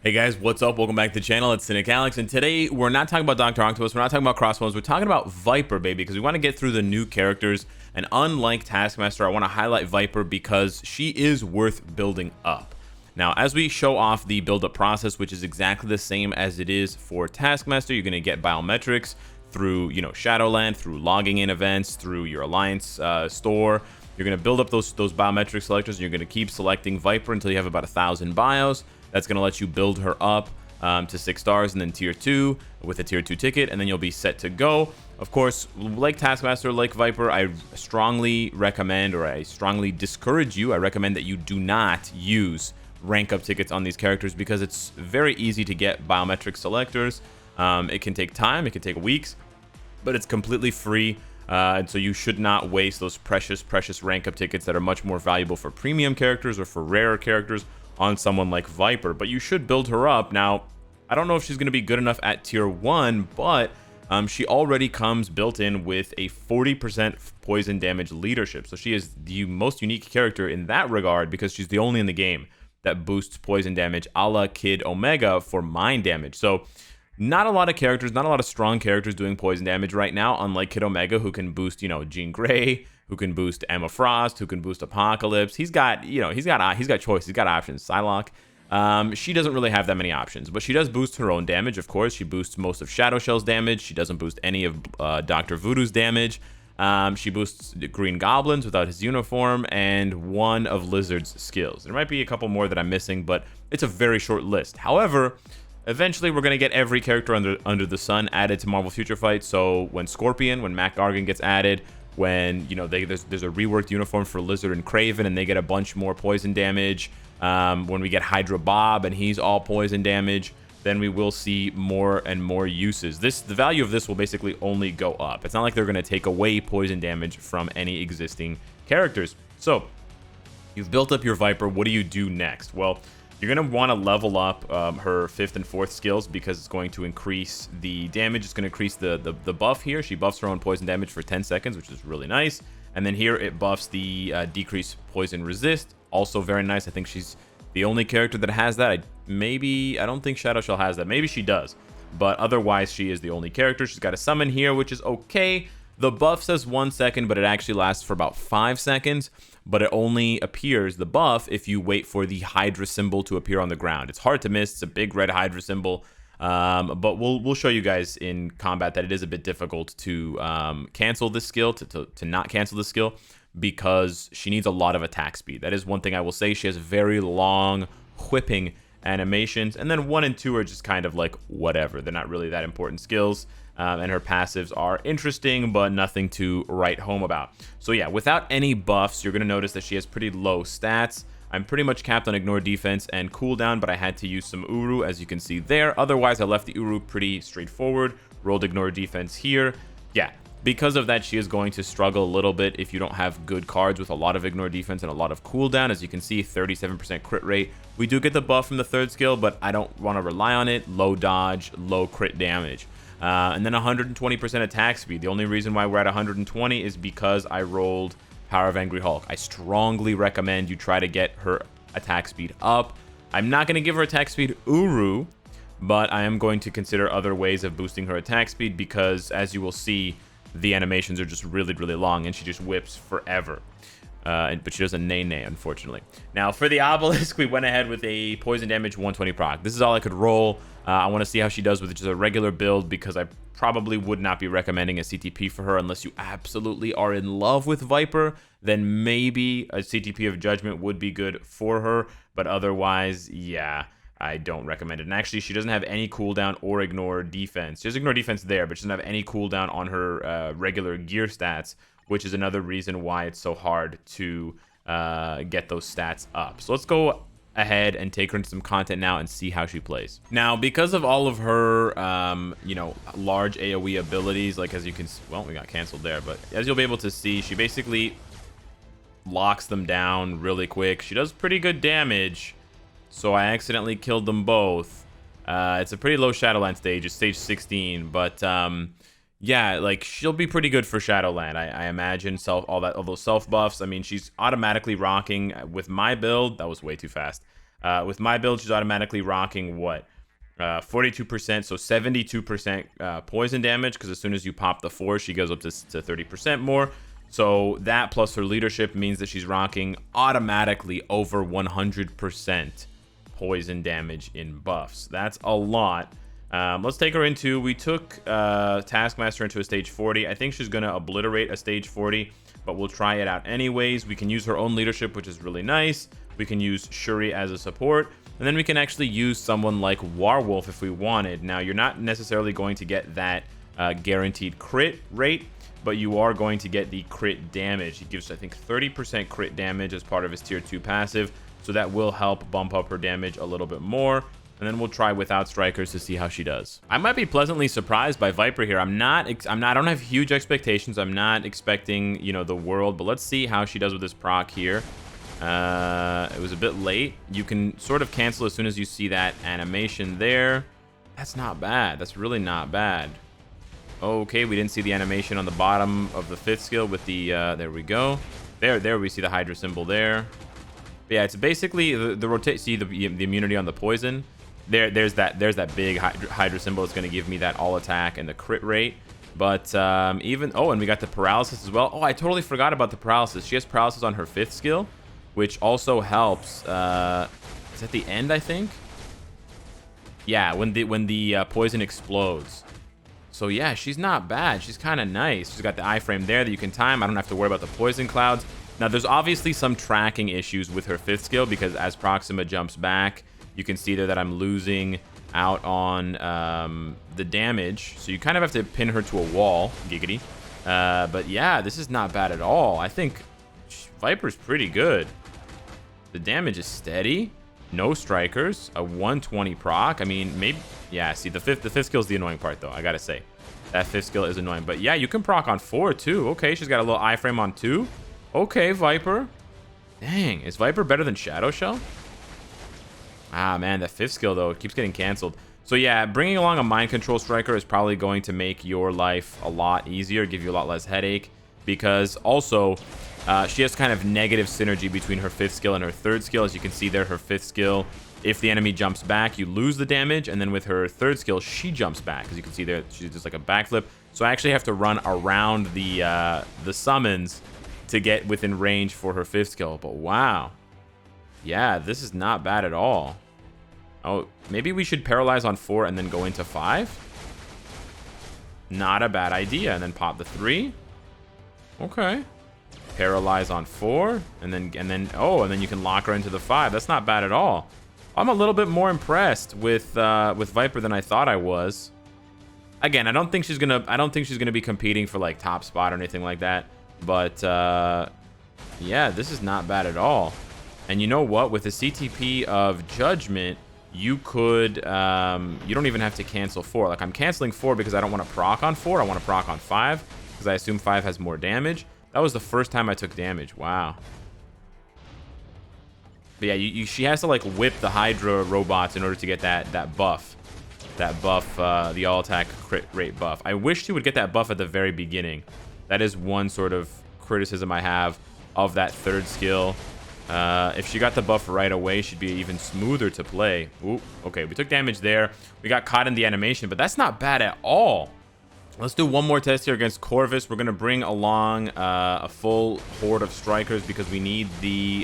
Hey guys, what's up? Welcome back to the channel. It's Cynicalex, and today we're not talking about Dr. Octopus, we're not talking about Crossbones, we're talking about Viper, baby, because we want to get through the new characters, and unlike Taskmaster, I want to highlight Viper because she is worth building up. Now, as we show off the build-up process, which is exactly the same as it is for Taskmaster, you're going to get biometrics through, Shadowland, through logging in events, through your Alliance store. You're going to build up those biometric selectors, and you're going to keep selecting Viper until you have about 1,000 bios. That's going to let you build her up to 6 stars and then tier 2 with a tier 2 ticket, and then you'll be set to go. Of course, like Taskmaster, like Viper, I strongly recommend, or I strongly discourage you, I recommend that you do not use rank up tickets on these characters because it's very easy to get biometric selectors. It can take time, it can take weeks, but it's completely free. And so you should not waste those precious rank up tickets that are much more valuable for premium characters or for rarer characters on someone like Viper, but you should build her up. Now, I don't know if she's going to be good enough at tier 1, but she already comes built in with a 40% poison damage leadership. So she is the most unique character in that regard because she's the only in the game that boosts poison damage a la Kid Omega for mind damage. So not a lot of characters, not a lot of strong characters doing poison damage right now, unlike Kid Omega, who can boost, Jean Grey, who can boost Emma Frost, who can boost Apocalypse. He's got choice, he's got options. Psylocke. She doesn't really have that many options, but she does boost her own damage, of course. She boosts most of Shadow Shell's damage. She doesn't boost any of Dr. Voodoo's damage. She boosts Green Goblin's without his uniform, and one of Lizard's skills. There might be a couple more that I'm missing, but it's a very short list. However, eventually we're going to get every character under the sun added to Marvel Future Fight. So when Mac Gargan gets added, when there's a reworked uniform for Lizard and Kraven and they get a bunch more poison damage, when we get Hydra Bob and he's all poison damage, then we will see more and more uses. The value of this will basically only go up. It's not like they're going to take away poison damage from any existing characters. So you've built up your Viper. What do you do next? Well, you're going to want to level up her 5th and 4th skills because it's going to increase the damage. It's going to increase the buff here. She buffs her own poison damage for 10 seconds, which is really nice. And then here it buffs the decreased poison resist. Also very nice. I think she's the only character that has that. I don't think Shadow Shell has that. Maybe she does. But otherwise, she is the only character. She's got a summon here, which is okay. The buff says 1 second, but it actually lasts for about 5 seconds. But it only appears, the buff, if you wait for the Hydra symbol to appear on the ground. It's hard to miss. It's a big red Hydra symbol. But we'll show you guys in combat that it is a bit difficult to cancel this skill, to not cancel this skill, because she needs a lot of attack speed. That is one thing I will say. She has very long whipping animations, and then 1 and 2 are just kind of like whatever. They're not really that important skills. And her passives are interesting, but nothing to write home about. So yeah, without any buffs, you're going to notice that she has pretty low stats. I'm pretty much capped on ignore defense and cooldown, but I had to use some Uru, as you can see there. Otherwise, I left the Uru pretty straightforward. Rolled ignore defense here. Yeah, because of that, she is going to struggle a little bit if you don't have good cards with a lot of ignore defense and a lot of cooldown. As you can see, 37% crit rate. We do get the buff from the 3rd skill, but I don't want to rely on it. Low dodge, low crit damage. And then 120% attack speed. The only reason why we're at 120 is because I rolled Power of Angry Hulk. I strongly recommend you try to get her attack speed up. I'm not going to give her attack speed Uru, but I am going to consider other ways of boosting her attack speed because, as you will see, the animations are just really, really long and she just whips forever. But she doesn't nay, unfortunately. Now, for the Obelisk, we went ahead with a poison damage 120 proc. This is all I could roll. I want to see how she does with just a regular build because I probably would not be recommending a CTP for her unless you absolutely are in love with Viper. Then maybe a CTP of Judgment would be good for her. But otherwise, yeah, I don't recommend it. And actually, she doesn't have any cooldown or ignore defense. She has ignore defense there, but she doesn't have any cooldown on her regular gear stats, which is another reason why it's so hard to get those stats up. So let's go ahead and take her into some content now and see how she plays. Now, because of all of her, large AoE abilities, like as you can, well, we got canceled there, but as you'll be able to see, she basically locks them down really quick. She does pretty good damage, so I accidentally killed them both. It's a pretty low Shadowland stage. It's stage 16, but yeah, like she'll be pretty good for Shadowland. I imagine all those self buffs. I mean, she's automatically rocking with my build. That was way too fast. With my build, she's automatically rocking what? 42%, so 72% poison damage, because as soon as you pop the 4, she goes up to 30% more. So that plus her leadership means that she's rocking automatically over 100% poison damage in buffs. That's a lot. Let's take her into, we took Taskmaster into a stage 40. I think she's going to obliterate a stage 40, but we'll try it out anyways. We can use her own leadership, which is really nice. We can use Shuri as a support, and then we can actually use someone like Warwolf if we wanted. Now, you're not necessarily going to get that guaranteed crit rate, but you are going to get the crit damage. He gives, I think, 30% crit damage as part of his tier 2 passive, so that will help bump up her damage a little bit more. And then we'll try without strikers to see how she does. I might be pleasantly surprised by Viper here. I don't have huge expectations. I'm not expecting, you know, the world, but let's see how she does with this proc here. It was a bit late. You can sort of cancel as soon as you see that animation there. That's not bad. That's really not bad. Okay, we didn't see the animation on the bottom of the 5th skill with the, there we go. There we see the Hydra symbol there. But yeah, it's basically the rotate. See the immunity on the poison. There's that big Hydra symbol. It's going to give me that all attack and the crit rate. But even, oh, and we got the paralysis as well. Oh, I totally forgot about the paralysis. She has paralysis on her 5th skill, which also helps. Is at the end, I think. Yeah, when the poison explodes. So yeah, she's not bad. She's kind of nice. She's got the iframe there that you can time. I don't have to worry about the poison clouds. Now, there's obviously some tracking issues with her 5th skill, because as Proxima jumps back, you can see there that I'm losing out on the damage. So you kind of have to pin her to a wall, giggity. But yeah, this is not bad at all. I think Viper's pretty good. The damage is steady. No strikers. A 120 proc. I mean, maybe... Yeah, see, the fifth skill is the annoying part, though. I gotta say. That 5th skill is annoying. But yeah, you can proc on 4, too. Okay, she's got a little iframe on 2. Okay, Viper. Dang, is Viper better than Shadow Shell? Ah, man, that 5th skill, though, it keeps getting canceled. So yeah, bringing along a mind control striker is probably going to make your life a lot easier, give you a lot less headache, because also she has kind of negative synergy between her 5th skill and her 3rd skill. As you can see there, her 5th skill, if the enemy jumps back, you lose the damage, and then with her 3rd skill, she jumps back. As you can see there, she's just like a backflip. So I actually have to run around the summons to get within range for her 5th skill. But wow. Yeah, this is not bad at all. Oh, maybe we should paralyze on 4 and then go into 5? Not a bad idea. And then pop the 3. Okay. Paralyze on 4, and then you can lock her into the 5. That's not bad at all. I'm a little bit more impressed with Viper than I thought I was. Again, I don't think she's gonna be competing for like top spot or anything like that. But yeah, this is not bad at all. And you know what? With the CTP of Judgment, you could you don't even have to cancel 4. Like, I'm canceling 4 because I don't want to proc on 4. I want to proc on 5 because I assume 5 has more damage. That was the first time I took damage. Wow. But yeah, she has to like whip the Hydra robots in order to get that buff. The all attack crit rate buff. I wish she would get that buff at the very beginning. That is one sort of criticism I have of that 3rd skill. If she got the buff right away, she'd be even smoother to play. Ooh, okay, we took damage there. We got caught in the animation, but that's not bad at all. Let's do one more test here against Corvus. We're gonna bring along a full horde of strikers because we need the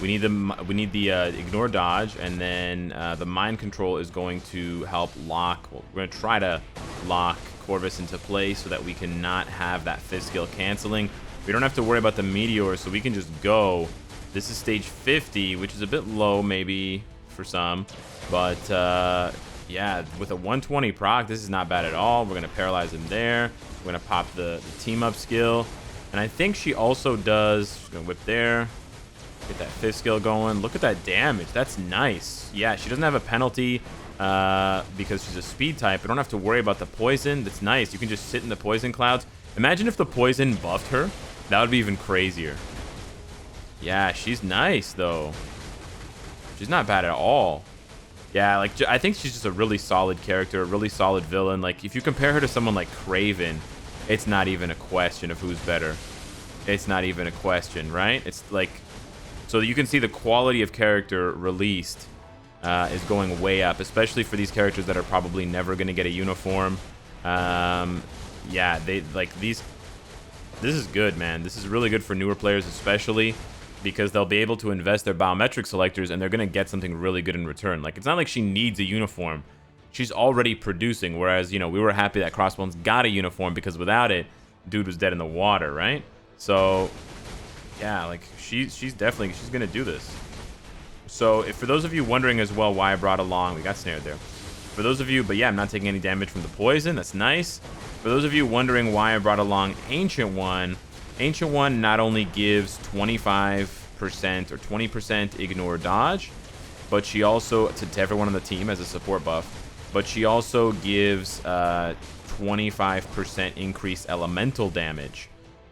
ignore dodge, and then the mind control is going to help lock. Well, we're gonna try to lock Corvus into place so that we cannot have that 5th skill canceling. We don't have to worry about the meteor, so we can just go. This is stage 50, which is a bit low maybe for some, but yeah, with a 120 proc, this is not bad at all. We're gonna paralyze him there. We're gonna pop the team up skill, and I think she also does. She's gonna whip there. Get that 5th skill going. Look at that damage. That's nice. Yeah, she doesn't have a penalty because she's a speed type. I don't have to worry about the poison. That's nice. You can just sit in the poison clouds. Imagine if the poison buffed her. That would be even crazier. Yeah, she's nice, though. She's not bad at all. Yeah, like, I think she's just a really solid character, a really solid villain. Like, if you compare her to someone like Kraven, it's not even a question of who's better. It's not even a question, right? It's like... So you can see the quality of character released is going way up, especially for these characters that are probably never going to get a uniform. Yeah, they like these. This is good, man. This is really good for newer players, especially because they'll be able to invest their biometric selectors and they're going to get something really good in return. Like, it's not like she needs a uniform. She's already producing, whereas, you know, we were happy that Crossbones got a uniform because without it, dude was dead in the water, right? So, yeah, like, she's going to do this. So, for those of you wondering as well why I brought along, we got snared there. For those of you, but yeah, I'm not taking any damage from the poison. That's nice. For those of you wondering why I brought along Ancient One not only gives 25% or 20% ignore dodge, but she also, to everyone on the team as a support buff, but she also gives 25% increased elemental damage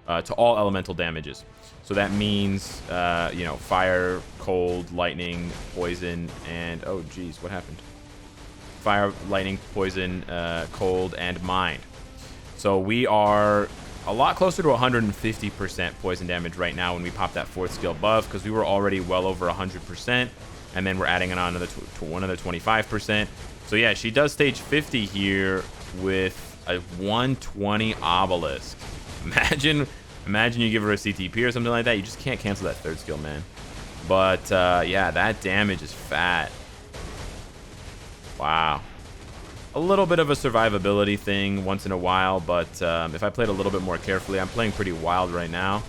to all elemental damages. So that means, you know, fire, cold, lightning, poison, and, oh, geez, what happened? Fire, lightning, poison, cold, and mind. So we are a lot closer to 150% poison damage right now when we pop that 4th skill buff, because we were already well over 100%, and then we're adding it on to another 25%. So yeah, she does stage 50 here with a 120 obelisk. Imagine you give her a CTP or something like that. You just can't cancel that 3rd skill, man. But yeah, that damage is fat. Wow. A little bit of a survivability thing once in a while, but if I played a little bit more carefully, I'm playing pretty wild right now.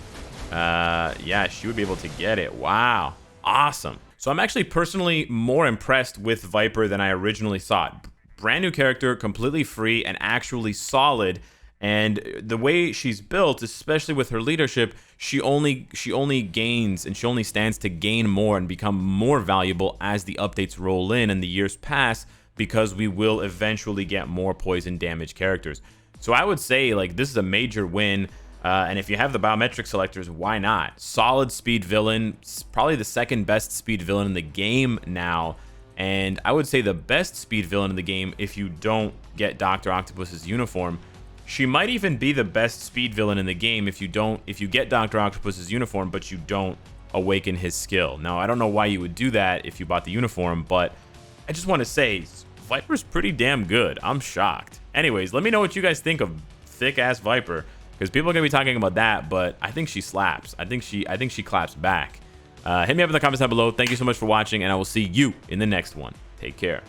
Yeah, she would be able to get it. Wow. Awesome. So I'm actually personally more impressed with Viper than I originally thought. Brand new character, completely free, and actually solid. And the way she's built, especially with her leadership, she only gains, and she only stands to gain more and become more valuable as the updates roll in and the years pass, because we will eventually get more poison damage characters. So I would say, like, this is a major win. And if you have the biometric selectors, why not? Solid speed villain, probably the 2nd best speed villain in the game now. And I would say the best speed villain in the game if you don't get Dr. Octopus's uniform. She might even be the best speed villain in the game if you get Dr. Octopus's uniform, but you don't awaken his skill. Now, I don't know why you would do that if you bought the uniform, but I just want to say, Viper's pretty damn good. I'm shocked. Anyways, let me know what you guys think of thick-ass Viper, because people are going to be talking about that, but I think she slaps. I think she claps back. Hit me up in the comments down below. Thank you so much for watching, and I will see you in the next one. Take care.